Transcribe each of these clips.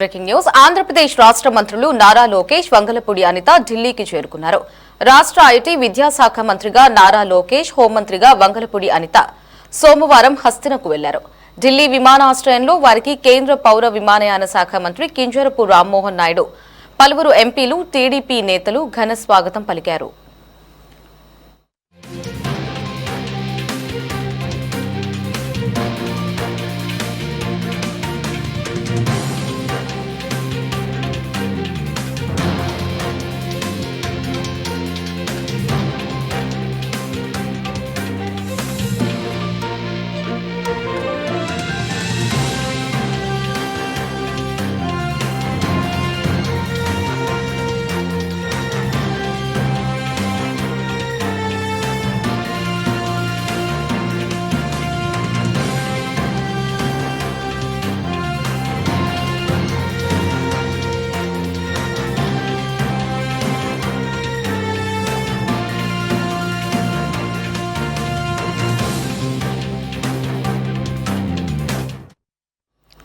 Breaking news Andhra Pradesh రాష్ట్ర మంత్రులు నారా లోకేష్ వంగలపూడి అనిత ఢిల్లీకి చేరుకున్నారు. రాష్ట్ర ఐటీ విద్యాశాఖ మంత్రిగా నారా లోకేష్, హోంమంత్రిగా వంగలపూడి అనిత సోమవారం హస్తినకు వెళ్లారు. ఢిల్లీ విమానాశ్రయంలో వారికి కేంద్ర పౌర విమానయాన శాఖ మంత్రి కింజరపు రామ్మోహన్ నాయుడు, పలువురు ఎంపీలు, టీడీపీ నేతలు ఘన స్వాగతం పలికారు.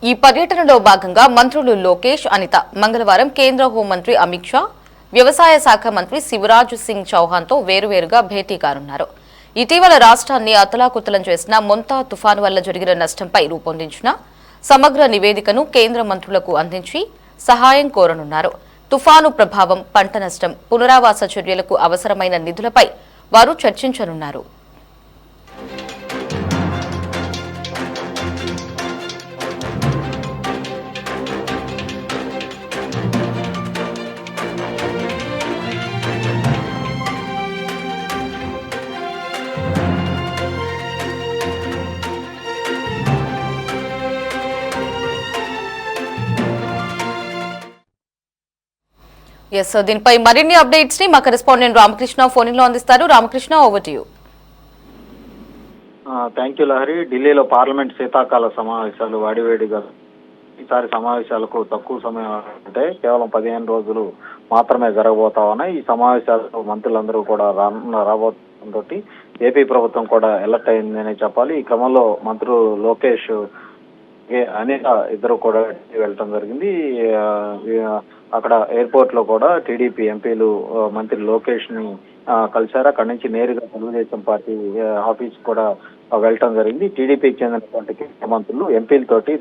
ఈ పర్యటనలో భాగంగా మంత్రులు లోకేష్, అనిత మంగళవారం కేంద్ర హోంమంత్రి అమిత్ షా, వ్యవసాయ శాఖ మంత్రి శివరాజ్ సింగ్ చౌహాన్తో వేరువేరుగా భేటీ కానున్నారు. ఇటీవల రాష్ట్రాన్ని అతలాకుతలం చేసిన మొంతా తుఫాను వల్ల జరిగిన నష్టంపై రూపొందించిన సమగ్ర నివేదికను కేంద్ర మంత్రులకు అందించి సహాయం కోరనున్నారు. తుఫాను ప్రభావం, పంట నష్టం, పునరావాస చర్యలకు అవసరమైన నిధులపై వారు చర్చించనున్నారు. దీనిపై మరిన్ని అప్డేట్స్ ని మా కరెస్పాండెంట్ రామకృష్ణ ఫోన్ లో అందిస్తారు. Ramakrishna, over to you. Thank you Lahari. ఢిల్లీలో పార్లమెంట్ శీతాకాల సమావేశాలు వాడివేడిగా ఈసారి సమావేశాలకు తక్కువ సమయం అంటే కేవలం 15 రోజులు మాత్రమే జరగబోతా ఉన్నాయి. ఈ సమావేశాలకు మంత్రులందరూ కూడా రాబోతుందో ఏపీ ప్రభుత్వం కూడా ఎలర్ట్ అయిందనే చెప్పాలి. ఈ క్రమంలో మంత్రులు లోకేష్, అనిత ఇద్దరు కూడా వెళ్ళటం జరిగింది. అక్కడ ఎయిర్పోర్ట్ లో కూడా టీడీపీ ఎంపీలు మంత్రి లోకేష్ ని కలిశారు. అక్కడి నుంచి నేరుగా తెలుగుదేశం పార్టీ ఆఫీస్ కూడా వెళ్ళటం జరిగింది. టీడీపీకి చెందినటువంటి మంత్రులు ఎంపీలతోటి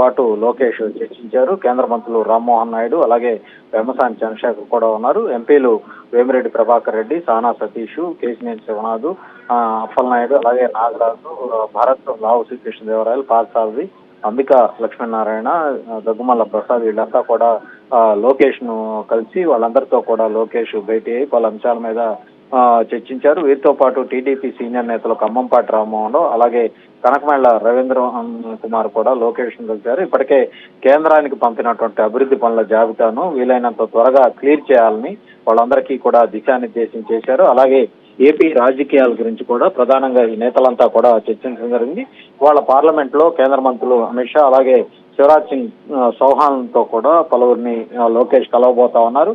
పాటు లోకేష్ చర్చించారు. కేంద్ర మంత్రులు రామ్మోహన్ నాయుడు, అలాగే వేమసాని చంద్రశేఖర్ కూడా ఉన్నారు. ఎంపీలు వేమిరెడ్డి ప్రభాకర్ రెడ్డి, సానా సతీష్, కేశినేని శివనాథ్, అప్పలనాయుడు, అలాగే నాగరాజు, భరత్, లావు శ్రీకృష్ణదేవరాయలు, పార్థసారథి, అంబికా లక్ష్మీనారాయణ, దగ్గుమల్ల ప్రసాద్ వీళ్ళంతా కూడా లోకేష్ ను కలిసి వాళ్ళందరితో కూడా లోకేష్ భేటీ అయ్యి పలు అంశాల మీద చర్చించారు. వీరితో పాటు టీడీపీ సీనియర్ నేతలు ఖమ్మంపాటి రామ్మోహన్, అలాగే కనకమేళ్ల రవీంద్ర కుమార్ కూడా లోకేష్ ను కలిశారు. ఇప్పటికే కేంద్రానికి పంపినటువంటి అభివృద్ధి పనుల జాబితాను వీలైనంత త్వరగా క్లియర్ చేయాలని వాళ్ళందరికీ కూడా దిశానిర్దేశం చేశారు. అలాగే ఏపీ రాజకీయాల గురించి కూడా ప్రధానంగా ఈ నేతలంతా కూడా చర్చించడం జరిగింది. వాళ్ళ పార్లమెంట్ లో కేంద్ర మంత్రులు అమిత్ షా, అలాగే శివరాజ్ సింగ్ చౌహాన్ తో కూడా పలువురిని లోకేష్ కలవబోతా ఉన్నారు.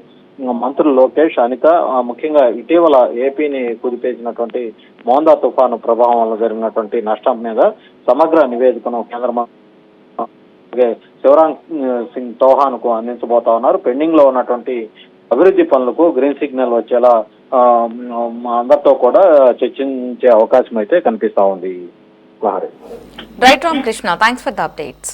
మంత్రులు లోకేష్, అనిత ముఖ్యంగా ఇటీవల ఏపీని కుదిపేసినటువంటి మోందా తుఫాను ప్రభావం వల్ల జరిగినటువంటి నష్టం మీద సమగ్ర నివేదికను కేంద్ర మంత్రి శివరాజ్ సింగ్ చౌహాన్ కు అందించబోతా ఉన్నారు. పెండింగ్ లో ఉన్నటువంటి అభివృద్ధి పనులకు గ్రీన్ సిగ్నల్ వచ్చేలా అందరితో కూడా చర్చించే అవకాశం అయితే కనిపిస్తా ఉంది. Right Ramakrishna, thanks for the updates.